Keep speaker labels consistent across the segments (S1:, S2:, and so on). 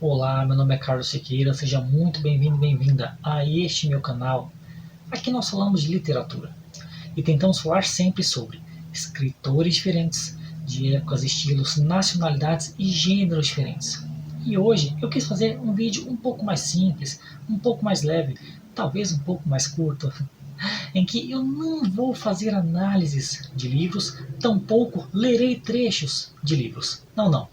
S1: Olá, meu nome é Carlos Siqueira, seja muito bem-vindo e bem-vinda a este meu canal. Aqui nós falamos de literatura e tentamos falar sempre sobre escritores diferentes, de épocas, estilos, nacionalidades e gêneros diferentes. E hoje eu quis fazer um vídeo um pouco mais simples, um pouco mais leve, talvez um pouco mais curto, em que eu não vou fazer análises de livros, tampouco lerei trechos de livros. Não.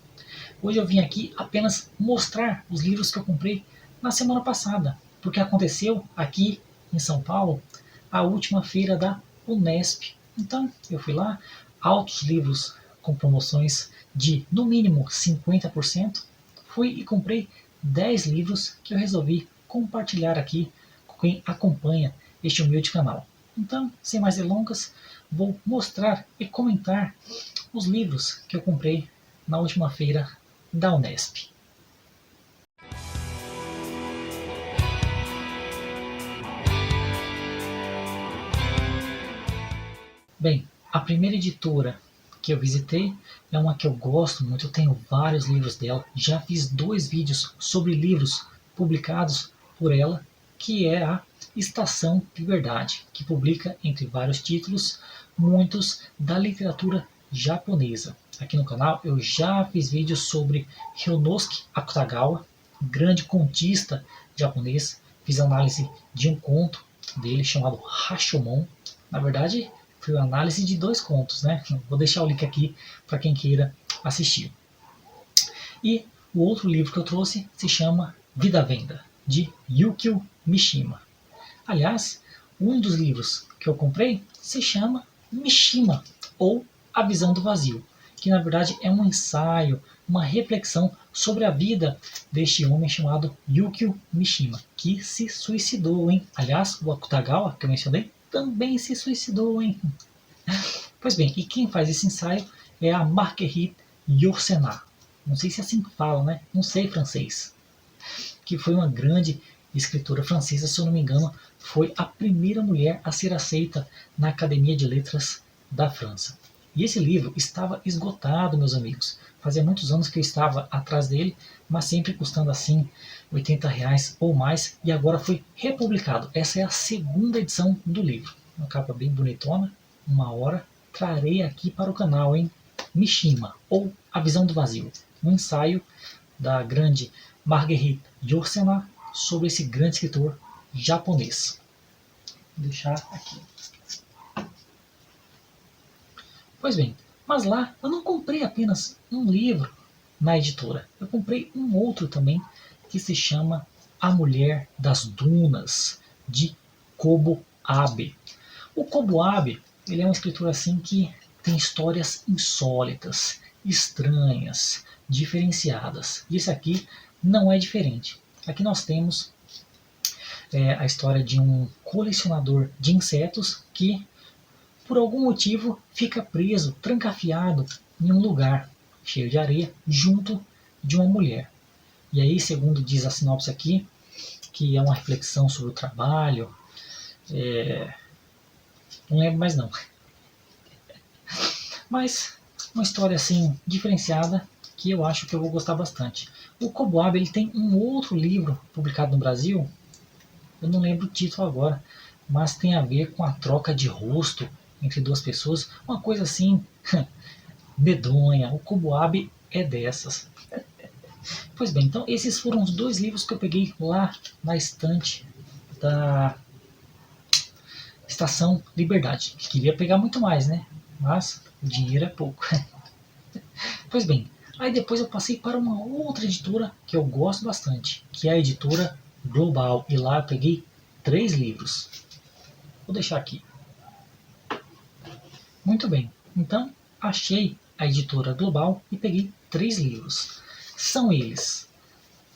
S1: Hoje eu vim aqui apenas mostrar os livros que eu comprei na semana passada, porque aconteceu aqui em São Paulo a última feira da Unesp. Então eu fui lá, altos livros com promoções de no mínimo 50%. Fui e comprei 10 livros que eu resolvi compartilhar aqui com quem acompanha este humilde canal. Então, sem mais delongas, vou mostrar e comentar os livros que eu comprei na última feira da Unesp. Bem, a primeira editora que eu visitei é uma que eu gosto muito, eu tenho vários livros dela, já fiz 2 vídeos sobre livros publicados por ela, que é a Estação Liberdade, que publica, entre vários títulos, muitos da literatura japonesa. Aqui no canal eu já fiz vídeos sobre Ryunosuke Akutagawa, grande contista japonês. Fiz análise de um conto dele chamado Rashomon. Na verdade, foi uma análise de 2 contos, né? Vou deixar o link aqui para quem queira assistir. E o outro livro que eu trouxe se chama Vida à Venda, de Yukio Mishima. Aliás, um dos livros que eu comprei se chama Mishima, ou A Visão do Vazio, que na verdade é um ensaio, uma reflexão sobre a vida deste homem chamado Yukio Mishima, que se suicidou, hein? Aliás, o Akutagawa, que eu mencionei, também se suicidou, hein? Pois bem, e quem faz esse ensaio é a Marguerite Yourcenar. Não sei se é assim que fala, né? Não sei francês. Que foi uma grande escritora francesa, se eu não me engano, foi a primeira mulher a ser aceita na Academia de Letras da França. E esse livro estava esgotado, meus amigos. Fazia muitos anos que eu estava atrás dele, mas sempre custando assim R$ 80 ou mais, e agora foi republicado. Essa é a segunda edição do livro. Uma capa bem bonitona, uma hora. Trarei aqui para o canal, hein? Mishima, ou A Visão do Vazio, um ensaio da grande Marguerite Yourcenar sobre esse grande escritor japonês. Vou deixar aqui. Pois bem, mas lá eu não comprei apenas um livro na editora. Eu comprei um outro também que se chama A Mulher das Dunas, de Kobo Abe. O Kobo Abe, ele é um escritor assim que tem histórias insólitas, estranhas, diferenciadas. E esse aqui não é diferente. Aqui nós temos a história de um colecionador de insetos que, por algum motivo, fica preso, trancafiado em um lugar cheio de areia, junto de uma mulher. E aí, segundo diz a sinopse aqui, que é uma reflexão sobre o trabalho, não lembro mais não. Mas uma história assim diferenciada que eu acho que eu vou gostar bastante. O Kobo Abe, ele tem um outro livro publicado no Brasil, eu não lembro o título agora, mas tem a ver com a troca de rosto entre 2 pessoas, uma coisa assim medonha. O Kobo Abe é dessas. Pois bem, então esses foram os 2 livros que eu peguei lá na estante da Estação Liberdade. Queria pegar muito mais, né? Mas o dinheiro é pouco. Pois bem, aí depois eu passei para uma outra editora que eu gosto bastante, que é a editora Global. E lá eu peguei 3 livros. Vou deixar aqui. Muito bem, então achei a editora Global e peguei 3 livros. São eles: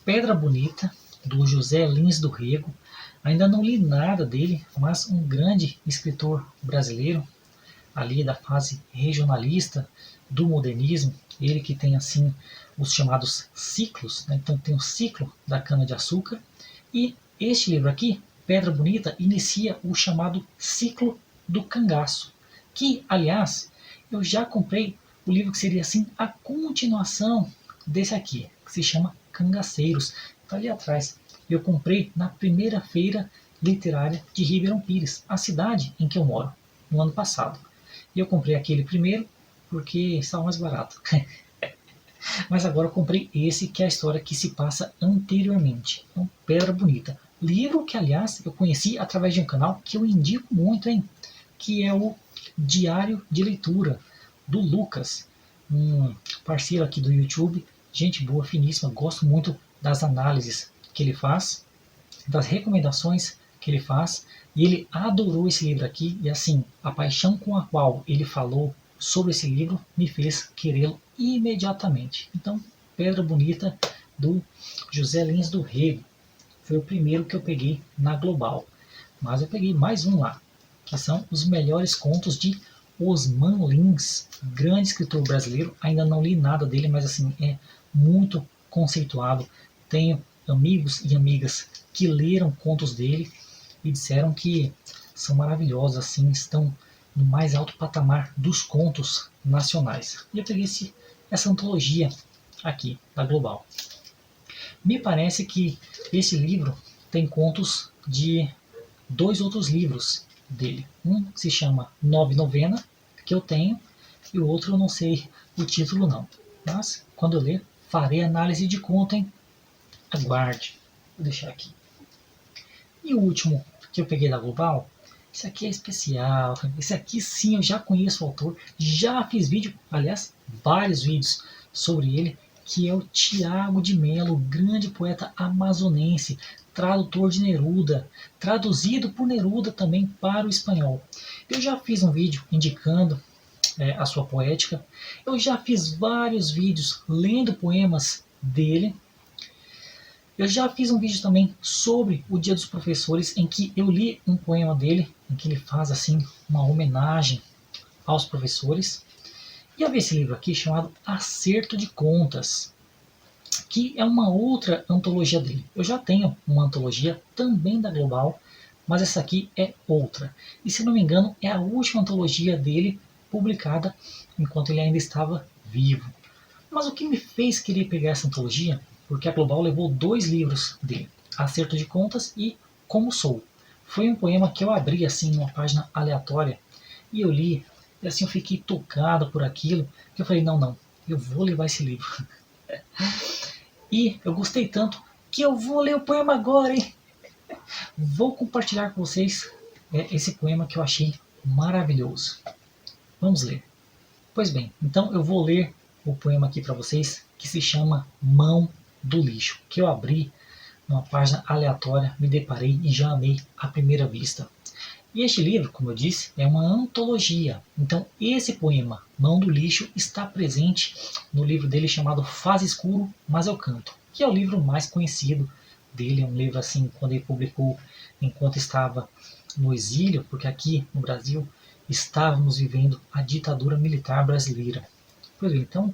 S1: Pedra Bonita, do José Lins do Rego. Ainda não li nada dele, mas um grande escritor brasileiro, ali da fase regionalista do modernismo, ele que tem assim os chamados ciclos, né? Então tem o ciclo da cana-de-açúcar, e este livro aqui, Pedra Bonita, inicia o chamado ciclo do cangaço, que, aliás, eu já comprei o livro que seria assim a continuação desse aqui, que se chama Cangaceiros, está ali atrás. Eu comprei na primeira feira literária de Ribeirão Pires, a cidade em que eu moro, no ano passado. E eu comprei aquele primeiro porque estava mais barato. Mas agora eu comprei esse, que é a história que se passa anteriormente. Então, Pedra Bonita. Livro que, aliás, eu conheci através de um canal que eu indico muito, hein? Que é o Diário de Leitura, do Lucas, um parceiro aqui do YouTube. Gente boa, finíssima. Gosto muito das análises que ele faz, das recomendações que ele faz. E ele adorou esse livro aqui. E assim, a paixão com a qual ele falou sobre esse livro me fez querê-lo imediatamente. Então, Pedra Bonita, do José Lins do Rego, foi o primeiro que eu peguei na Global. Mas eu peguei mais um lá, que são os melhores contos de Osman Lins, grande escritor brasileiro. Ainda não li nada dele, mas assim, é muito conceituado. Tenho amigos e amigas que leram contos dele e disseram que são maravilhosos, assim, estão no mais alto patamar dos contos nacionais. E eu peguei essa antologia aqui, da Global. Me parece que esse livro tem contos de 2 outros livros dele. Um se chama Nove Novena, que eu tenho, e o outro eu não sei o título não. Mas, quando eu ler, farei análise de conto, hein? Aguarde. Vou deixar aqui. E o último que eu peguei da Global, esse aqui é especial. Esse aqui sim eu já conheço o autor, já fiz vídeo, aliás, vários vídeos sobre ele, que é o Tiago de Mello, grande poeta amazonense, tradutor de Neruda, traduzido por Neruda também para o espanhol. Eu já fiz um vídeo indicando a sua poética, eu já fiz vários vídeos lendo poemas dele. Eu já fiz um vídeo também sobre o Dia dos Professores, em que eu li um poema dele, em que ele faz assim uma homenagem aos professores. E havia esse livro aqui chamado Acerto de Contas, que é uma outra antologia dele. Eu já tenho uma antologia também da Global, mas essa aqui é outra. E se não me engano, é a última antologia dele publicada enquanto ele ainda estava vivo. Mas o que me fez querer pegar essa antologia, porque a Global levou 2 livros dele, Acerto de Contas e Como Sou. Foi um poema que eu abri assim numa página aleatória e eu li, e assim eu fiquei tocado por aquilo, que eu falei, não, eu vou levar esse livro. E eu gostei tanto que eu vou ler o poema agora, hein? Vou compartilhar com vocês esse poema que eu achei maravilhoso. Vamos ler. Pois bem, então eu vou ler o poema aqui para vocês, que se chama Mão do Lixo, que eu abri numa página aleatória, me deparei e já amei à primeira vista. E este livro, como eu disse, é uma antologia. Então esse poema, Mão do Lixo, está presente no livro dele chamado Faz Escuro, Mas Eu Canto, que é o livro mais conhecido dele. É um livro assim, quando ele publicou enquanto estava no exílio, porque aqui no Brasil estávamos vivendo a ditadura militar brasileira. Pois bem, então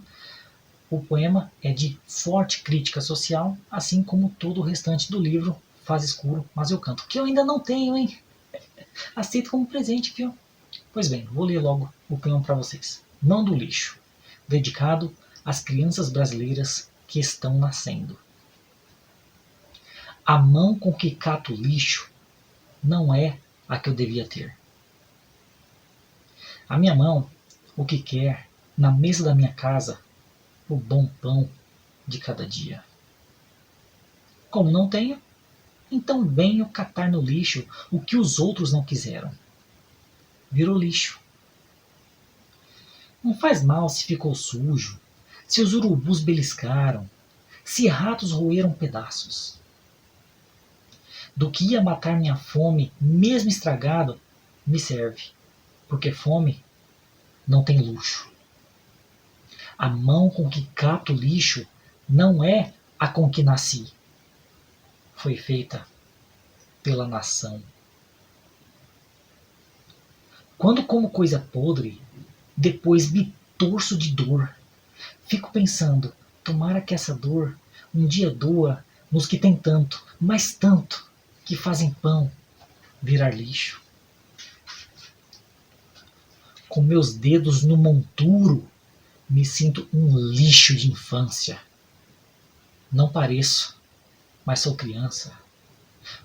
S1: o poema é de forte crítica social, assim como todo o restante do livro Faz Escuro, Mas Eu Canto, que eu ainda não tenho, hein? Aceito como presente, viu? Pois bem, vou ler logo o poema para vocês. Mão do Lixo, dedicado às crianças brasileiras que estão nascendo. A mão com que cato lixo não é a que eu devia ter. A minha mão, o que quer, na mesa da minha casa, o bom pão de cada dia. Como não tenho, então venho catar no lixo o que os outros não quiseram. Virou lixo. Não faz mal se ficou sujo, se os urubus beliscaram, se ratos roeram pedaços. Do que ia matar minha fome, mesmo estragado, me serve, porque fome não tem luxo. A mão com que capto lixo não é a com que nasci. Foi feita pela nação. Quando como coisa podre, depois me torço de dor. Fico pensando, tomara que essa dor um dia doa nos que têm tanto, mas tanto, que fazem pão virar lixo. Com meus dedos no monturo, me sinto um lixo de infância. Não pareço, mas sou criança.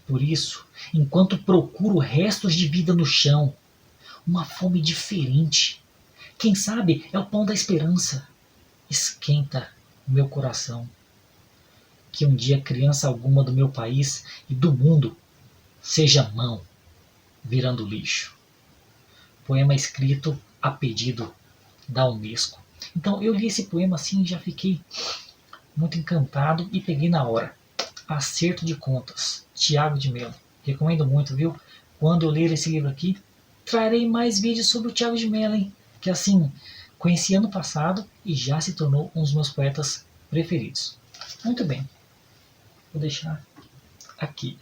S1: Por isso, enquanto procuro restos de vida no chão, uma fome diferente, quem sabe é o pão da esperança, esquenta o meu coração. Que um dia criança alguma do meu país e do mundo seja mão virando lixo. Poema escrito a pedido da Unesco. Então eu li esse poema assim e já fiquei muito encantado e peguei na hora. Acerto de Contas, Tiago de Mello. Recomendo muito, viu? Quando eu ler esse livro aqui, trarei mais vídeos sobre o Tiago de Mello, hein? Que assim, conheci ano passado e já se tornou um dos meus poetas preferidos. Muito bem, vou deixar aqui.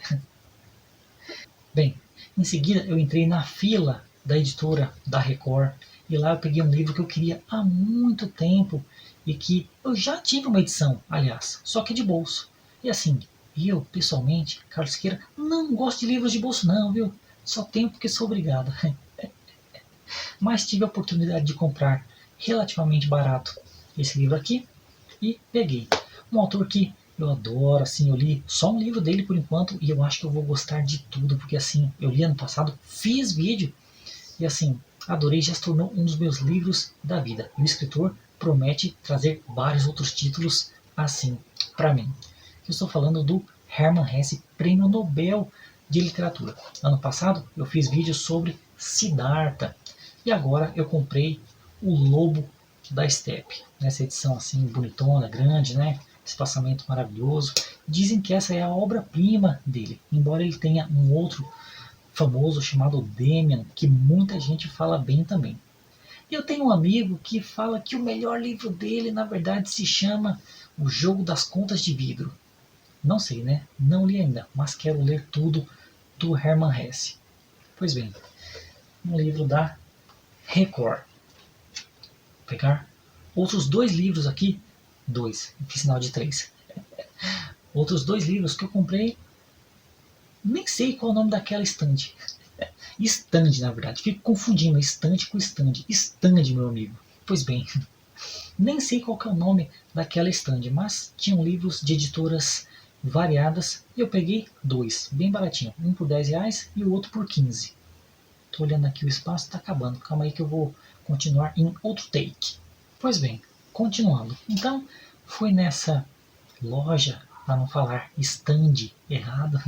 S1: Bem, em seguida eu entrei na fila da editora da Record e lá eu peguei um livro que eu queria há muito tempo e que eu já tive uma edição, aliás, só que de bolso. E assim, eu, pessoalmente, Carlos Siqueira, não gosto de livros de bolso não, viu? Só tenho porque sou obrigado. Mas tive a oportunidade de comprar relativamente barato esse livro aqui e peguei. Um autor que eu adoro, assim, eu li só um livro dele por enquanto e eu acho que eu vou gostar de tudo, porque assim, eu li ano passado, fiz vídeo e assim, adorei, já se tornou um dos meus livros da vida. E o escritor promete trazer vários outros títulos assim para mim. Eu estou falando do Hermann Hesse, Prêmio Nobel de Literatura. Ano passado eu fiz vídeos sobre Siddhartha e agora eu comprei O Lobo da Steppe, nessa edição assim bonitona, grande, né? Espaçamento maravilhoso. Dizem que essa é a obra-prima dele, embora ele tenha um outro famoso chamado Demian, que muita gente fala bem também. Eu tenho um amigo que fala que o melhor livro dele, na verdade, se chama O Jogo das Contas de Vidro. Não sei, né? Não li ainda, mas quero ler tudo do Hermann Hesse. Pois bem, um livro da Record. Vou pegar outros dois livros aqui. Dois, fiz sinal de três. Outros dois livros que eu comprei. Nem sei qual é o nome daquela estante. Estande, na verdade. Fico confundindo estante com estande. Estande, meu amigo. Pois bem, nem sei qual é o nome daquela estande, mas tinham livros de editoras variadas e eu peguei dois, bem baratinho. Um por R$10 e o outro por 15. Tô olhando aqui o espaço, está acabando. Calma aí que eu vou continuar em outro take. Pois bem, continuando. Então, fui nessa loja, para não falar stand errado,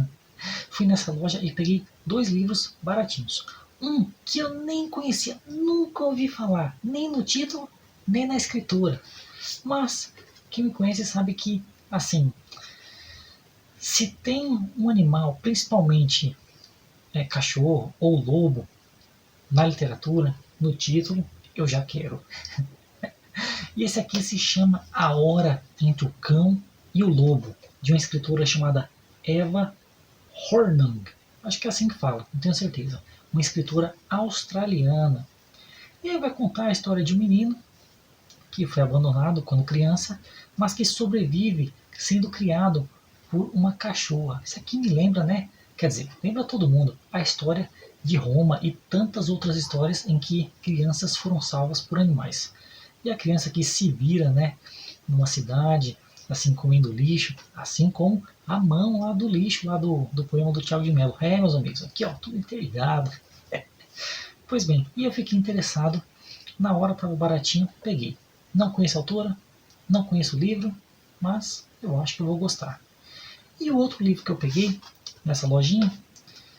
S1: fui nessa loja e peguei dois livros baratinhos. Um que eu nem conhecia, nunca ouvi falar, nem no título, nem na escritura. Mas quem me conhece sabe que, assim, se tem um animal, principalmente cachorro ou lobo, na literatura, no título, eu já quero. E esse aqui se chama A Hora entre o Cão e o Lobo, de uma escritora chamada Eva Hornung. Acho que é assim que fala, não tenho certeza. Uma escritora australiana. E aí vai contar a história de um menino que foi abandonado quando criança, mas que sobrevive sendo criado por uma cachorra. Isso aqui me lembra, né? Quer dizer, lembra todo mundo a história de Roma e tantas outras histórias em que crianças foram salvas por animais. E a criança que se vira, né, numa cidade, assim, comendo lixo, assim como a mão lá do lixo, lá do poema do Tiago de Mello. É, meus amigos, aqui ó, tudo interligado. Pois bem, e eu fiquei interessado, na hora estava baratinho, peguei. Não conheço a autora, não conheço o livro, mas eu acho que eu vou gostar. E o outro livro que eu peguei nessa lojinha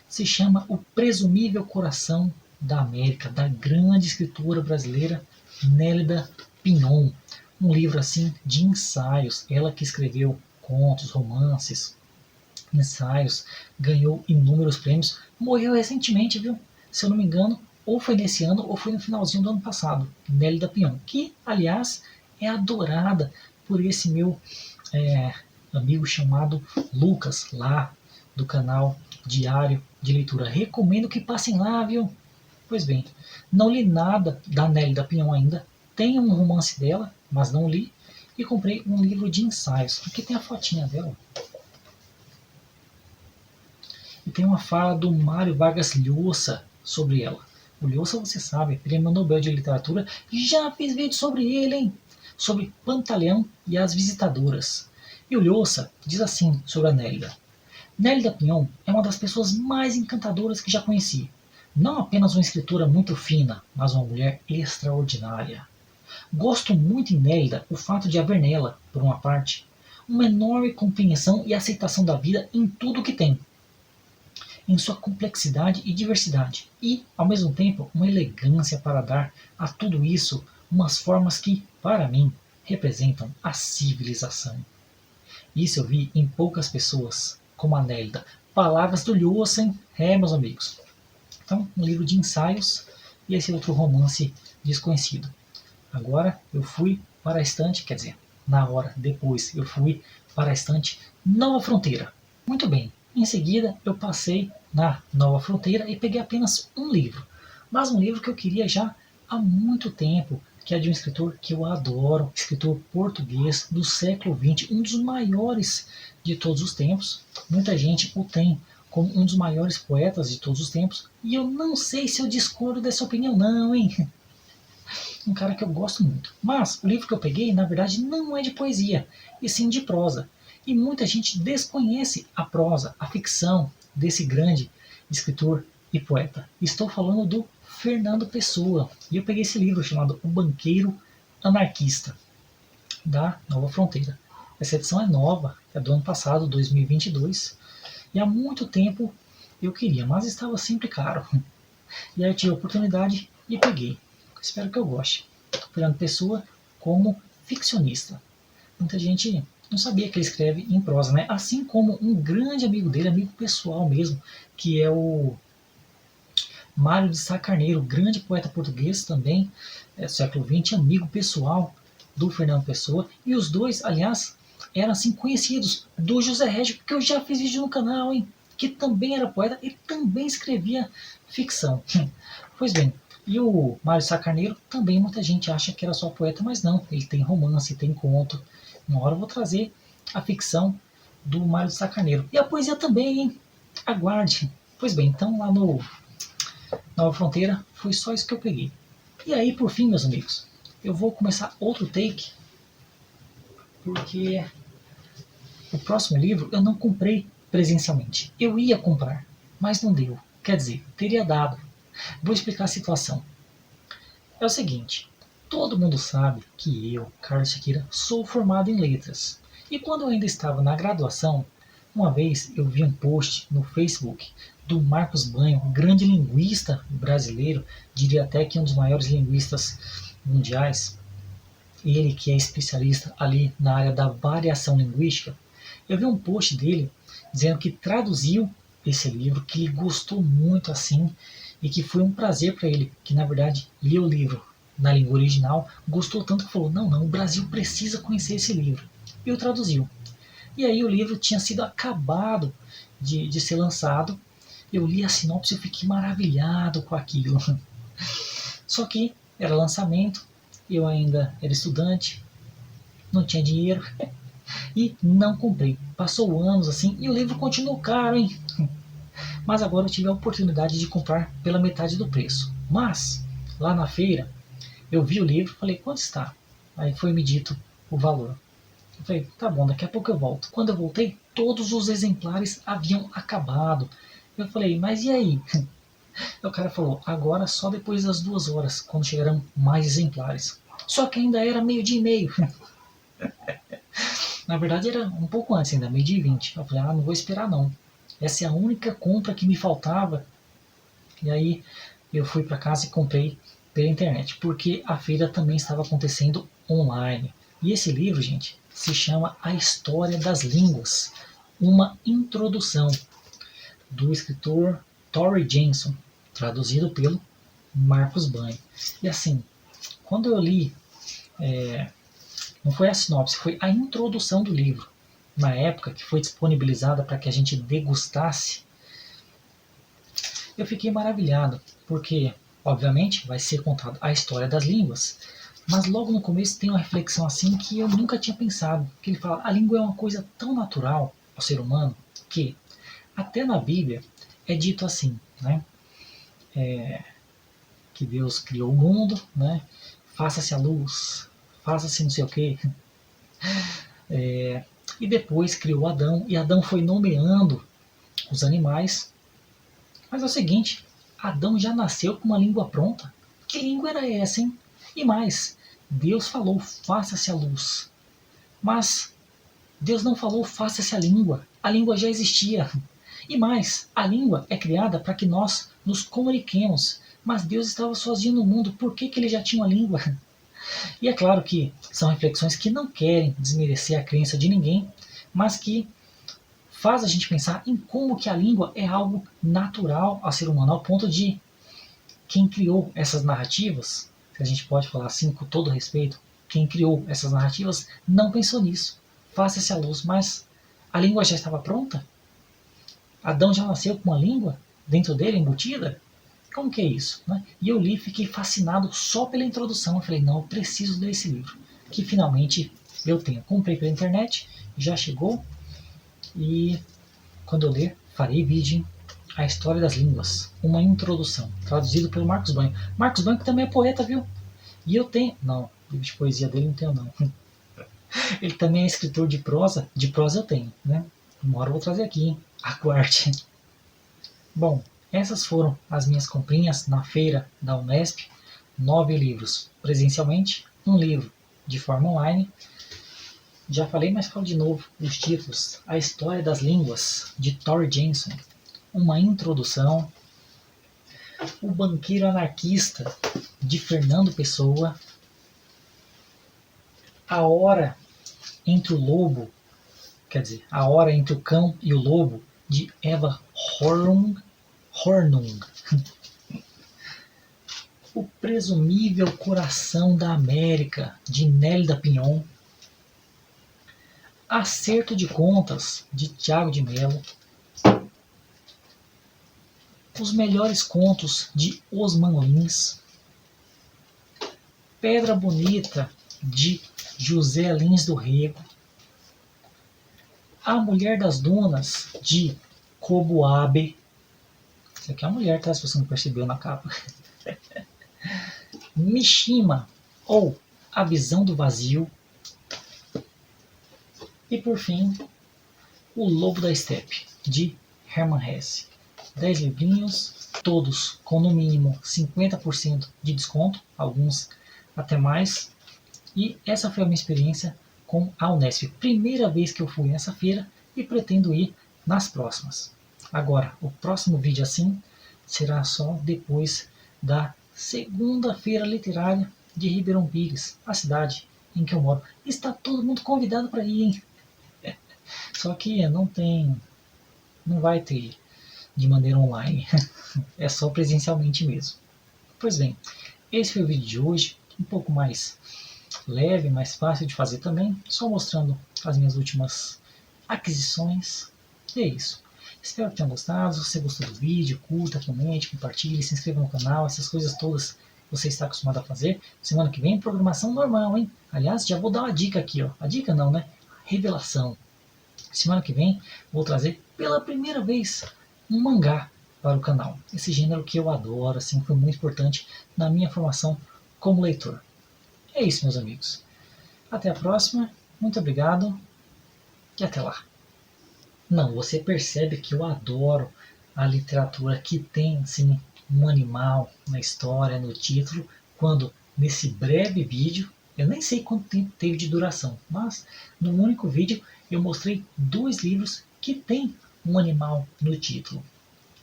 S1: se chama O Presumível Coração da América, da grande escritora brasileira Nélida Pinhon. Um livro assim de ensaios, ela que escreveu contos, romances, ensaios, ganhou inúmeros prêmios, morreu recentemente, viu? Se eu não me engano, ou foi nesse ano ou foi no finalzinho do ano passado, Nélida Pinhon, que, aliás, é adorada por esse meu amigo chamado Lucas, lá do canal Diário de Leitura. Recomendo que passem lá, viu? Pois bem, não li nada da Nélida Pinhon ainda, tenho um romance dela, mas não li, e comprei um livro de ensaios, porque tem a fotinha dela. E tem uma fala do Mário Vargas Llosa sobre ela. O Llosa, você sabe, Prêmio Nobel de Literatura, já fiz vídeo sobre ele, hein? Sobre Pantaleão e as Visitadoras. E o Lhosa diz assim sobre a Nélida: Nélida Pinhon é uma das pessoas mais encantadoras que já conheci. Não apenas uma escritora muito fina, mas uma mulher extraordinária. Gosto muito em Nélida o fato de haver nela, por uma parte, uma enorme compreensão e aceitação da vida em tudo o que tem, em sua complexidade e diversidade, e, ao mesmo tempo, uma elegância para dar a tudo isso umas formas que, para mim, representam a civilização. Isso eu vi em poucas pessoas, como a Nélida. Palavras do Lhotsen, meus amigos. Então, um livro de ensaios e esse outro romance desconhecido. Agora eu fui para a estante, quer dizer, na hora depois eu fui para a estante Nova Fronteira. Muito bem, em seguida eu passei na Nova Fronteira e peguei apenas um livro, mas um livro que eu queria já há muito tempo, que é de um escritor que eu adoro, escritor português do século XX, um dos maiores de todos os tempos. Muita gente o tem como um dos maiores poetas de todos os tempos, e eu não sei se eu discordo dessa opinião não, hein? Um cara que eu gosto muito. Mas o livro que eu peguei, na verdade, não é de poesia, e sim de prosa. E muita gente desconhece a prosa, a ficção desse grande escritor e poeta. Estou falando do Fernando Pessoa. E eu peguei esse livro chamado O Banqueiro Anarquista, da Nova Fronteira. Essa edição é nova, é do ano passado, 2022. E há muito tempo eu queria, mas estava sempre caro. E aí eu tive a oportunidade e peguei. Espero que eu goste. Fernando Pessoa como ficcionista. Muita gente não sabia que ele escreve em prosa, né? Assim como um grande amigo dele, amigo pessoal mesmo, que é o Mário de Sá Carneiro, grande poeta português também, do século XX, amigo pessoal do Fernando Pessoa. E os dois, aliás, eram assim conhecidos do José Régio, porque eu já fiz vídeo no canal, hein? Que também era poeta e também escrevia ficção. Pois bem, e o Mário Sá Carneiro também muita gente acha que era só poeta, mas não, ele tem romance, tem conto. Uma hora eu vou trazer a ficção do Mário Sá Carneiro. E a poesia também, hein? Aguarde. Pois bem, então lá no Nova Fronteira foi só isso que eu peguei. E aí, por fim, meus amigos, eu vou começar outro take, porque o próximo livro eu não comprei presencialmente. Eu ia comprar, mas não deu. Quer dizer, teria dado. Vou explicar a situação. É o seguinte, todo mundo sabe que eu, Carlos Siqueira, sou formado em letras. E quando eu ainda estava na graduação, uma vez eu vi um post no Facebook do Marcos Banho, um grande linguista brasileiro, diria até que um dos maiores linguistas mundiais, ele que é especialista ali na área da variação linguística. Eu vi um post dele dizendo que traduziu esse livro, que ele gostou muito assim, e que foi um prazer para ele, que na verdade leu o livro na língua original, gostou tanto que falou, não, o Brasil precisa conhecer esse livro. E o traduziu. E aí o livro tinha sido acabado de ser lançado, eu li a sinopse e fiquei maravilhado com aquilo. Só que era lançamento, eu ainda era estudante, não tinha dinheiro, e não comprei. Passou anos assim e o livro continuou caro, hein? Mas agora eu tive a oportunidade de comprar pela metade do preço. Mas, lá na feira, eu vi o livro e falei, quanto está? Aí foi me dito o valor. Eu falei, tá bom, daqui a pouco eu volto. Quando eu voltei, todos os exemplares haviam acabado. Eu falei, mas e aí? O cara falou, agora só depois das 2 horas, quando chegarão mais exemplares. Só que ainda era 12h30. Na verdade era um pouco antes ainda, 12h20. Eu falei, não vou esperar não. Essa é a única compra que me faltava. E aí eu fui para casa e comprei pela internet, porque a feira também estava acontecendo online. E esse livro, gente, se chama A História das Línguas, uma introdução do escritor Torrey Jenson, traduzido pelo Marcos Banho. E assim, quando eu li, não foi a sinopse, foi a introdução do livro, na época que foi disponibilizada para que a gente degustasse, eu fiquei maravilhado, porque, obviamente, vai ser contada a história das línguas, mas logo no começo tem uma reflexão assim que eu nunca tinha pensado, que ele fala, a língua é uma coisa tão natural ao ser humano, que até na Bíblia é dito assim, né? Que Deus criou o mundo, né? Faça-se a luz, faça-se não sei o quê. E depois criou Adão, e Adão foi nomeando os animais. Mas é o seguinte, Adão já nasceu com uma língua pronta. Que língua era essa, hein? E mais, Deus falou, faça-se a luz. Mas Deus não falou, faça-se a língua. A língua já existia. E mais, a língua é criada para que nós nos comuniquemos. Mas Deus estava sozinho no mundo, por que ele já tinha uma língua? E é claro que são reflexões que não querem desmerecer a crença de ninguém, mas que faz a gente pensar em como que a língua é algo natural ao ser humano, ao ponto de quem criou essas narrativas, se a gente pode falar assim com todo respeito, quem criou essas narrativas não pensou nisso. Faça-se a luz, mas a língua já estava pronta? Adão já nasceu com uma língua dentro dele, embutida? Como que é isso? Né? E eu li e fiquei fascinado só pela introdução. Eu falei, não, eu preciso ler esse livro. Que finalmente eu tenho. Comprei pela internet, já chegou. E quando eu ler, farei vídeo. A História das Línguas. Uma introdução. Traduzido pelo Marcos Banho. Marcos Banho que também é poeta, viu? E eu tenho... Não, livro de poesia dele não tenho, não. Ele também é escritor de prosa. De prosa eu tenho, né? Uma hora eu vou trazer aqui, hein? Aguarde. Bom, essas foram as minhas comprinhas na feira da Unesp. 9 livros presencialmente, um livro de forma online. Já falei, mas falo de novo os títulos. A História das Línguas, de Tori Jenson. Uma introdução. O Banqueiro Anarquista, de Fernando Pessoa. A Hora entre o Lobo, quer dizer, A Hora entre o Cão e o Lobo, de Eva Hornung. O Presumível Coração da América, de Nélida Pinhon. Acerto de Contas, de Tiago de Mello. Os Melhores Contos, de Osman Lins. Pedra Bonita, de José Lins do Rego. A Mulher das Dunas, de Kobo Abe. Isso aqui é uma mulher, tá? Se você não percebeu na capa. Mishima, ou A Visão do Vazio. E por fim, O Lobo da Estepe, de Hermann Hesse. 10 livrinhos, todos com no mínimo 50% de desconto, alguns até mais. E essa foi a minha experiência com a Unesp. Primeira vez que eu fui nessa feira e pretendo ir nas próximas. Agora, o próximo vídeo assim será só depois da segunda feira literária de Ribeirão Pires, a cidade em que eu moro. Está todo mundo convidado para ir, hein? Só que não vai ter de maneira online, é só presencialmente mesmo. Pois bem, esse foi o vídeo de hoje, um pouco mais leve, mais fácil de fazer também, só mostrando as minhas últimas aquisições. E é isso. Espero que tenham gostado. Se você gostou do vídeo, curta, comente, compartilhe, se inscreva no canal, essas coisas todas você está acostumado a fazer. Semana que vem, programação normal, hein? Aliás, já vou dar uma dica aqui, ó. A dica não, né? Revelação. Semana que vem vou trazer pela primeira vez um mangá para o canal. Esse gênero que eu adoro, assim, foi muito importante na minha formação como leitor. É isso, meus amigos. Até a próxima. Muito obrigado. E até lá. Não, você percebe que eu adoro a literatura que tem, assim, um animal na história, no título, quando nesse breve vídeo, eu nem sei quanto tempo teve de duração, mas num único vídeo eu mostrei 2 livros que tem um animal no título.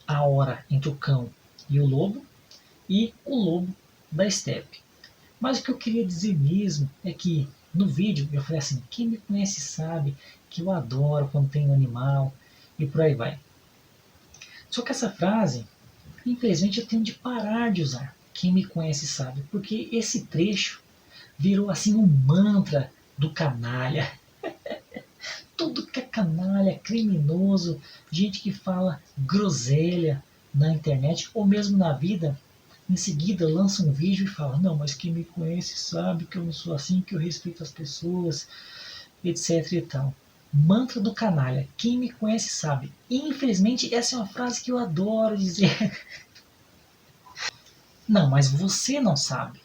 S1: A Hora entre o Cão e o Lobo e O Lobo da Estepe. Mas o que eu queria dizer mesmo é que no vídeo eu falei assim, quem me conhece sabe que eu adoro quando tem um animal e por aí vai. Só que essa frase, infelizmente eu tenho de parar de usar. Quem me conhece sabe, porque esse trecho virou assim um mantra do canalha. Tudo que é canalha, criminoso, gente que fala groselha na internet ou mesmo na vida, em seguida lança um vídeo e fala, não, mas quem me conhece sabe que eu não sou assim, que eu respeito as pessoas, etc e tal. Mantra do canalha, quem me conhece sabe. E, infelizmente essa é uma frase que eu adoro dizer. Não, mas você não sabe.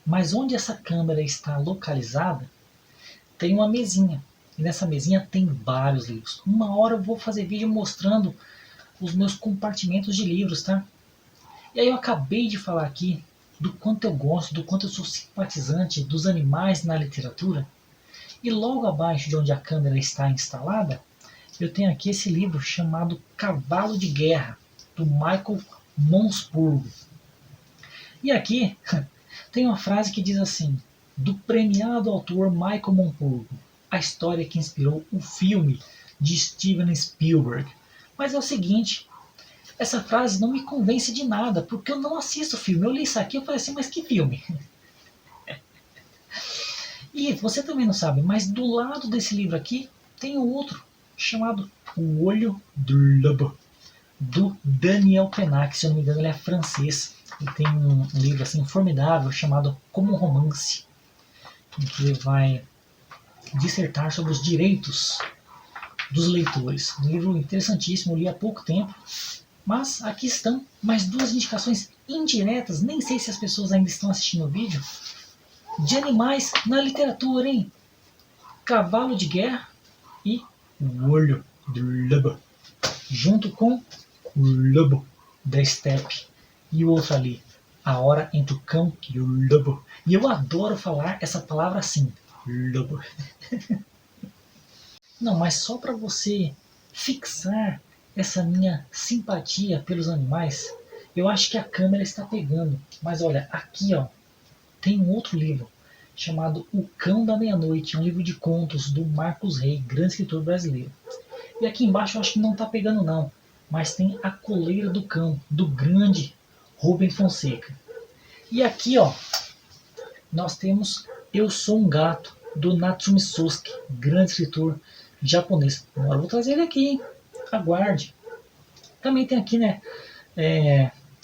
S1: Mas onde essa câmera está localizada, tem uma mesinha. E nessa mesinha tem vários livros. Uma hora eu vou fazer vídeo mostrando os meus compartimentos de livros, tá? E aí eu acabei de falar aqui do quanto eu gosto, do quanto eu sou simpatizante dos animais na literatura. E logo abaixo de onde a câmera está instalada, eu tenho aqui esse livro chamado Cavalo de Guerra, do Michael Monsburg. E aqui tem uma frase que diz assim: do premiado autor Michael Monsburg, a história que inspirou o filme de Steven Spielberg. Mas é o seguinte, essa frase não me convence de nada, porque eu não assisto filme. Eu li isso aqui e falei assim, mas que filme? E você também não sabe, mas do lado desse livro aqui tem outro, chamado O Olho do Lobo, do Daniel Pennac. Se eu não me engano, ele é francês. Ele tem um livro assim formidável chamado Como um Romance, em que ele vai dissertar sobre os direitos dos leitores. Um livro interessantíssimo, eu li há pouco tempo. Mas aqui estão mais duas indicações indiretas, nem sei se as pessoas ainda estão assistindo o vídeo, de animais na literatura, hein? Cavalo de Guerra e O Olho do Lobo, junto com O Lobo da Steppe e o outro ali, A Hora entre o Cão e o Lobo. E eu adoro falar essa palavra assim, lobo. Não, mas só para você fixar essa minha simpatia pelos animais, eu acho que a câmera está pegando. Mas olha, aqui ó, tem um outro livro chamado O Cão da Meia-Noite, um livro de contos do Marcos Rey, grande escritor brasileiro. E aqui embaixo eu acho que não está pegando não, mas tem A Coleira do Cão, do grande Rubem Fonseca. E aqui ó, nós temos Eu Sou um Gato, do Natsumi Soseki, grande escritor japonês. Agora eu vou trazer ele aqui, hein? Aguarde. Também tem aqui, né,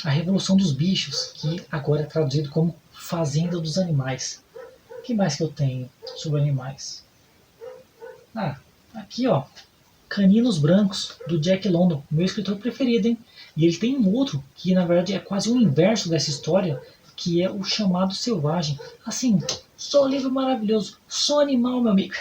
S1: A Revolução dos Bichos, que agora é traduzido como Fazenda dos Animais. O que mais que eu tenho sobre animais? Ah, aqui ó, Caninos Brancos, do Jack London, meu escritor preferido, hein? E ele tem um outro, que na verdade é quase o inverso dessa história, que é O Chamado Selvagem. Assim, só livro maravilhoso, só animal, meu amigo.